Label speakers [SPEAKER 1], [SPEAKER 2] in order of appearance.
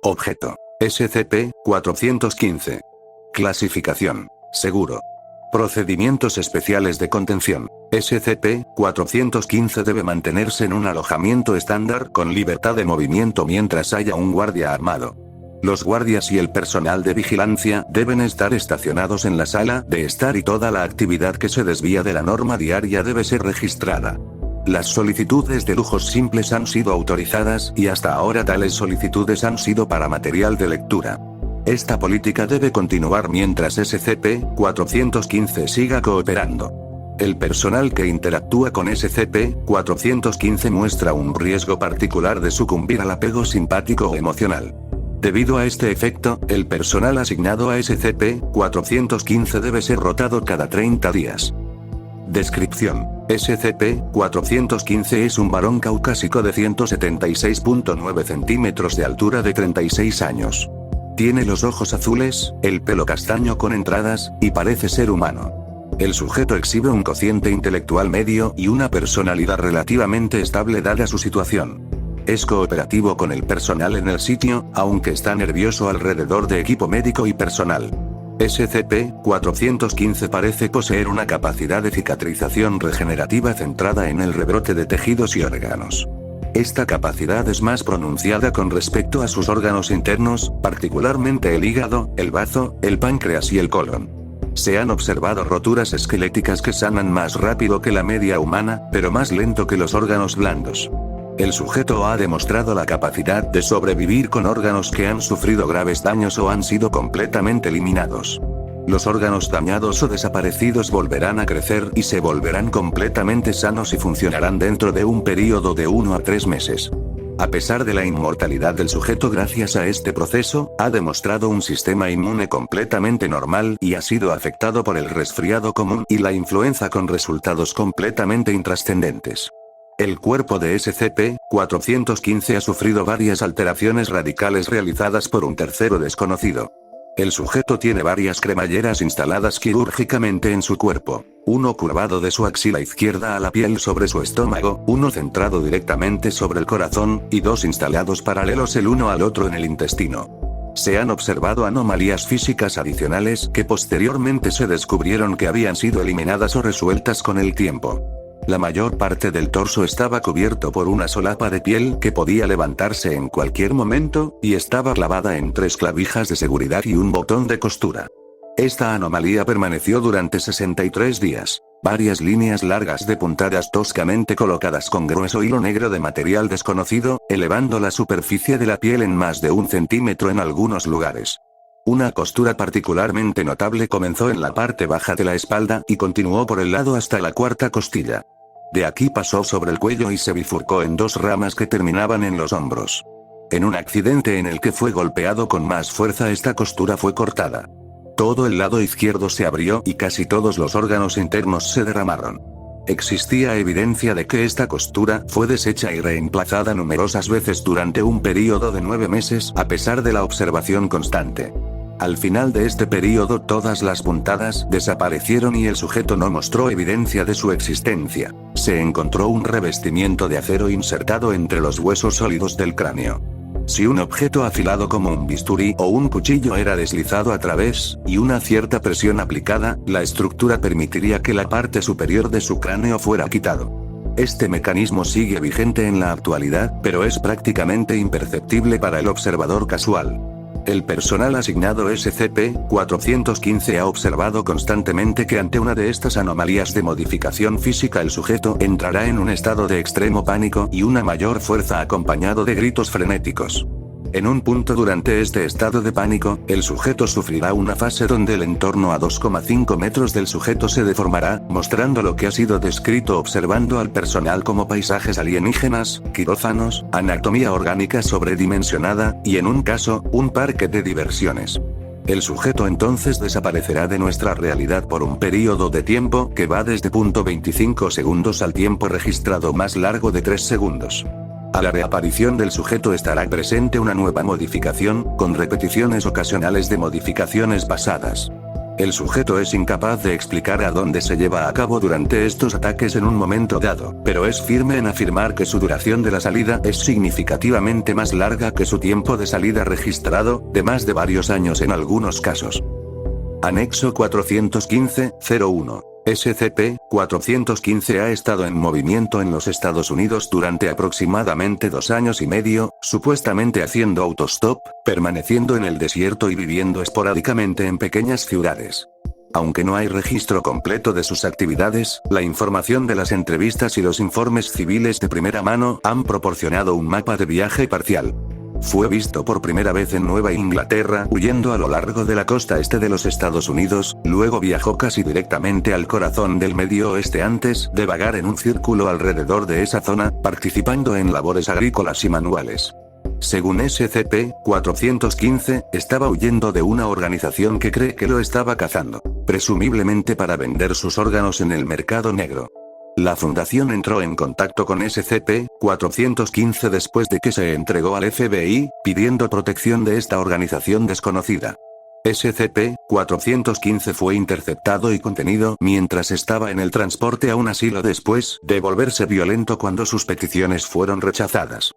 [SPEAKER 1] Objeto. SCP-415. Clasificación. Seguro. Procedimientos especiales de contención. SCP-415 debe mantenerse en un alojamiento estándar con libertad de movimiento mientras haya un guardia armado. Los guardias y el personal de vigilancia deben estar estacionados en la sala de estar y toda la actividad que se desvía de la norma diaria debe ser registrada. Las solicitudes de lujos simples han sido autorizadas y hasta ahora tales solicitudes han sido para material de lectura. Esta política debe continuar mientras SCP-415 siga cooperando. El personal que interactúa con SCP-415 muestra un riesgo particular de sucumbir al apego simpático o emocional. Debido a este efecto, el personal asignado a SCP-415 debe ser rotado cada 30 días. Descripción. SCP-415 es un varón caucásico de 176.9 centímetros de altura de 36 años. Tiene los ojos azules, el pelo castaño con entradas, y parece ser humano. El sujeto exhibe un cociente intelectual medio y una personalidad relativamente estable dada su situación. Es cooperativo con el personal en el sitio, aunque está nervioso alrededor de equipo médico y personal. SCP-415 parece poseer una capacidad de cicatrización regenerativa centrada en el rebrote de tejidos y órganos. Esta capacidad es más pronunciada con respecto a sus órganos internos, particularmente el hígado, el bazo, el páncreas y el colon. Se han observado roturas esqueléticas que sanan más rápido que la media humana, pero más lento que los órganos blandos. El sujeto ha demostrado la capacidad de sobrevivir con órganos que han sufrido graves daños o han sido completamente eliminados. Los órganos dañados o desaparecidos volverán a crecer y se volverán completamente sanos y funcionarán dentro de un período de 1 a 3 meses. A pesar de la inmortalidad del sujeto gracias a este proceso, ha demostrado un sistema inmune completamente normal y ha sido afectado por el resfriado común y la influenza con resultados completamente intrascendentes. El cuerpo de SCP-415 ha sufrido varias alteraciones radicales realizadas por un tercero desconocido. El sujeto tiene varias cremalleras instaladas quirúrgicamente en su cuerpo, uno curvado de su axila izquierda a la piel sobre su estómago, uno centrado directamente sobre el corazón, y 2 instalados paralelos el uno al otro en el intestino. Se han observado anomalías físicas adicionales que posteriormente se descubrieron que habían sido eliminadas o resueltas con el tiempo. La mayor parte del torso estaba cubierto por una solapa de piel que podía levantarse en cualquier momento, y estaba clavada en 3 clavijas de seguridad y un botón de costura. Esta anomalía permaneció durante 63 días. Varias líneas largas de puntadas toscamente colocadas con grueso hilo negro de material desconocido, elevando la superficie de la piel en más de 1 centímetro en algunos lugares. Una costura particularmente notable comenzó en la parte baja de la espalda y continuó por el lado hasta la 4ª costilla. De aquí pasó sobre el cuello y se bifurcó en 2 ramas que terminaban en los hombros. En un accidente en el que fue golpeado con más fuerza, esta costura fue cortada. Todo el lado izquierdo se abrió y casi todos los órganos internos se derramaron. Existía evidencia de que esta costura fue deshecha y reemplazada numerosas veces durante un período de 9 meses a pesar de la observación constante. Al final de este período todas las puntadas desaparecieron y el sujeto no mostró evidencia de su existencia. Se encontró un revestimiento de acero insertado entre los huesos sólidos del cráneo. Si un objeto afilado como un bisturí o un cuchillo era deslizado a través, y una cierta presión aplicada, la estructura permitiría que la parte superior de su cráneo fuera quitado. Este mecanismo sigue vigente en la actualidad, pero es prácticamente imperceptible para el observador casual. El personal asignado SCP-415 ha observado constantemente que ante una de estas anomalías de modificación física el sujeto entrará en un estado de extremo pánico y una mayor fuerza acompañado de gritos frenéticos. En un punto durante este estado de pánico, el sujeto sufrirá una fase donde el entorno a 2,5 metros del sujeto se deformará, mostrando lo que ha sido descrito observando al personal como paisajes alienígenas, quirófanos, anatomía orgánica sobredimensionada, y en un caso, un parque de diversiones. El sujeto entonces desaparecerá de nuestra realidad por un período de tiempo que va desde 0.25 segundos al tiempo registrado más largo de 3 segundos. A la reaparición del sujeto estará presente una nueva modificación, con repeticiones ocasionales de modificaciones pasadas. El sujeto es incapaz de explicar a dónde se lleva a cabo durante estos ataques en un momento dado, pero es firme en afirmar que su duración de la salida es significativamente más larga que su tiempo de salida registrado, de más de varios años en algunos casos. Anexo 415-01. SCP-415 ha estado en movimiento en los Estados Unidos durante aproximadamente 2 años y medio, supuestamente haciendo autostop, permaneciendo en el desierto y viviendo esporádicamente en pequeñas ciudades. Aunque no hay registro completo de sus actividades, la información de las entrevistas y los informes civiles de primera mano han proporcionado un mapa de viaje parcial. Fue visto por primera vez en Nueva Inglaterra, huyendo a lo largo de la costa este de los Estados Unidos, luego viajó casi directamente al corazón del Medio Oeste antes de vagar en un círculo alrededor de esa zona, participando en labores agrícolas y manuales. Según SCP-415, estaba huyendo de una organización que cree que lo estaba cazando, presumiblemente para vender sus órganos en el mercado negro. La fundación entró en contacto con SCP-415 después de que se entregó al FBI, pidiendo protección de esta organización desconocida. SCP-415 fue interceptado y contenido mientras estaba en el transporte a un asilo después de volverse violento cuando sus peticiones fueron rechazadas.